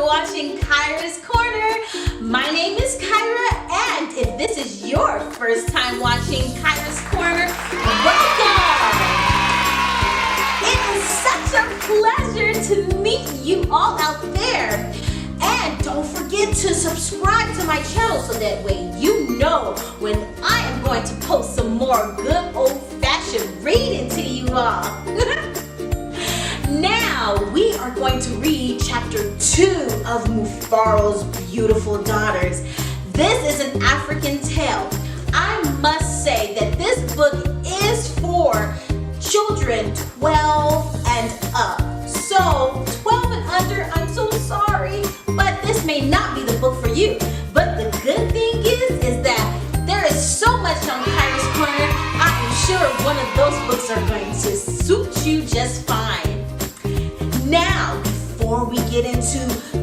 watching Kaira's Corner. My name is Kaira, and if this is your first time watching Kaira's Corner, welcome! It is such a pleasure to meet you all out there. And don't forget to subscribe to my channel so that way you know when I am going to post some more good old-fashioned reading to you all. Now we are going to read chapter 2 of Mufaro's Beautiful Daughters. This is an African tale. I must say that this book is for children 12 and up. So 12 and under, I'm so sorry, but this may not be the book for you. But the good thing is that there is so much on Kaira's Corner. I am sure one of those books are going to suit you just fine. Now, before we get into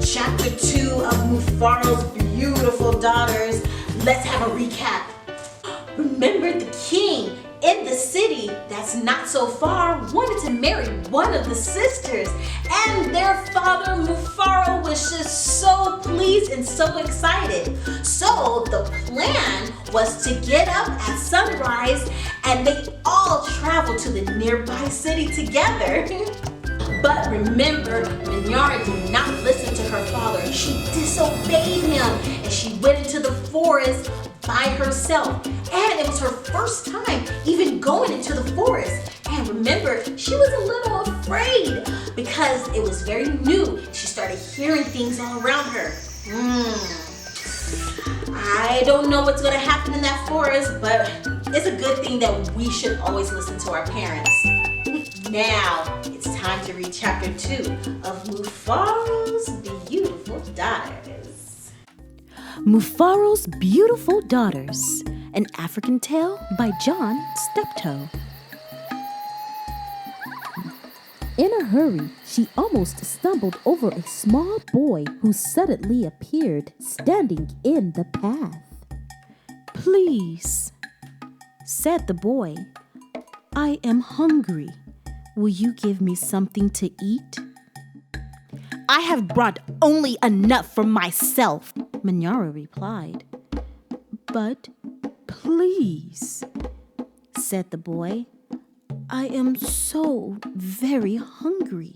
chapter 2 of Mufaro's Beautiful Daughters, let's have a recap. Remember, the king in the city that's not so far wanted to marry one of the sisters, and their father Mufaro was just so pleased and so excited. So the plan was to get up at sunrise and they all travel to the nearby city together. But remember, Manyara did not listen to her father. She disobeyed him and she went into the forest by herself. And it was her first time even going into the forest. And remember, she was a little afraid because it was very new. She started hearing things all around her. I don't know what's going to happen in that forest, but it's a good thing that we should always listen to our parents. Now, it's time to read chapter 2 of Mufaro's Beautiful Daughters. Mufaro's Beautiful Daughters, an African tale by John Steptoe. In a hurry, she almost stumbled over a small boy who suddenly appeared standing in the path. "Please," said the boy, "I am hungry. Will you give me something to eat?" "I have brought only enough for myself," Manyara replied. "But please," said the boy, "I am so very hungry."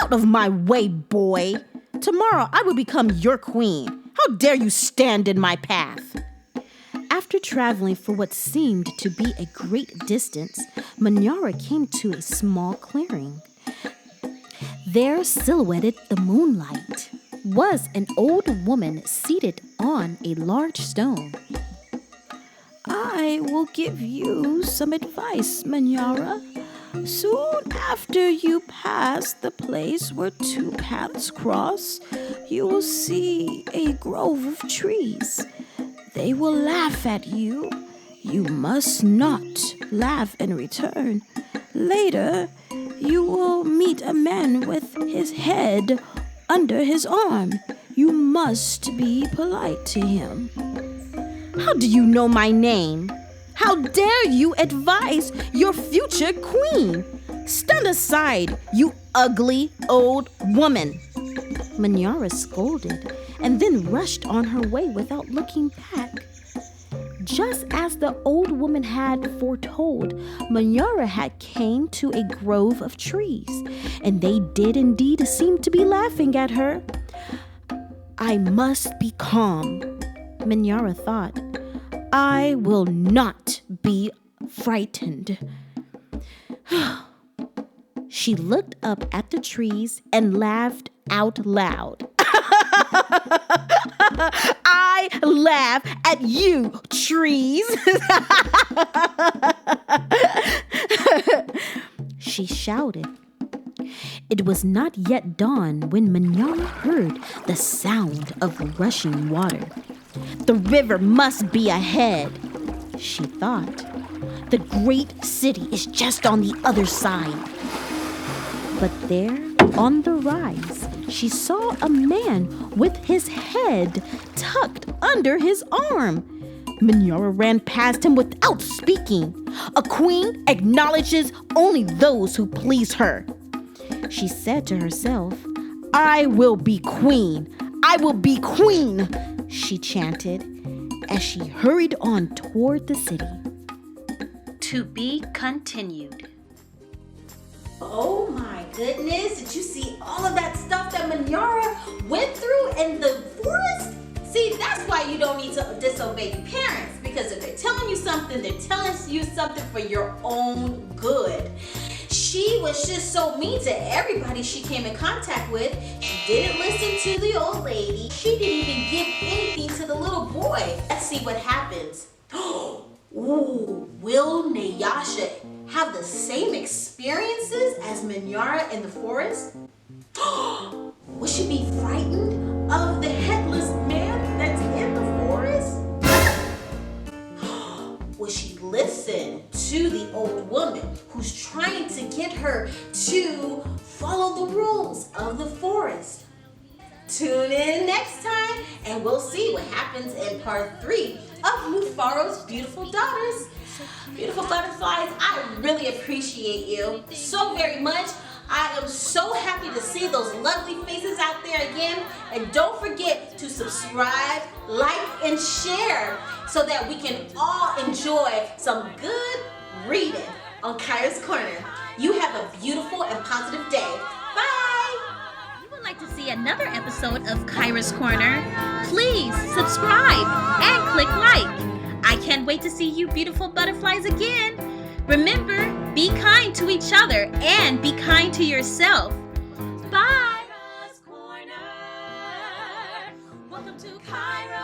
"Out of my way, boy! Tomorrow I will become your queen. How dare you stand in my path?" After traveling for what seemed to be a great distance, Manyara came to a small clearing. There, silhouetted the moonlight, was an old woman seated on a large stone. "I will give you some advice, Manyara. Soon after you pass the place where two paths cross, you will see a grove of trees. They will laugh at you. You must not laugh in return. Later, you will meet a man with his head under his arm. You must be polite to him." "How do you know my name? How dare you advise your future queen? Stand aside, you ugly old woman!" Manyara scolded and then rushed on her way without looking back. Just as the old woman had foretold, Manyara had came to a grove of trees, and they did indeed seem to be laughing at her. "I must be calm," Manyara thought. "I will not be frightened." She looked up at the trees and laughed out loud. "I laugh at you, trees!" she shouted. It was not yet dawn when Manyara heard the sound of rushing water. "The river must be ahead," she thought. "The great city is just on the other side." But there, on the rise, she saw a man with his head tucked under his arm. Manyara ran past him without speaking. A queen acknowledges only those who please her. She said to herself, I will be queen. I will be queen, she chanted as she hurried on toward the city. To be continued. Oh my goodness, did you see all of that stuff that Manyara went through in the forest? See, that's why you don't need to disobey your parents, because if they're telling you something, they're telling you something for your own good. She was just so mean to everybody she came in contact with. She didn't listen to the old lady. She didn't even give anything to the little boy. Let's see what happens. Ooh, will Nayasha have the same experiences as Manyara in the forest? Will she be frightened of the headless man that's in the forest? Will she listen to the old woman who's trying to get her to follow the rules of the forest? Tune in next time and we'll see what happens in part 3 of Mufaro's Beautiful Daughters. Beautiful butterflies, I really appreciate you so very much. I am so happy to see those lovely faces out there again. And don't forget to subscribe, like, and share so that we can all enjoy some good reading on Kaira's Corner. You have a beautiful and positive day. Bye! If you would like to see another episode of Kaira's Corner, please subscribe and click like. I can't wait to see you beautiful butterflies again. Remember, be kind to each other and be kind to yourself. Bye! Welcome to Kaira.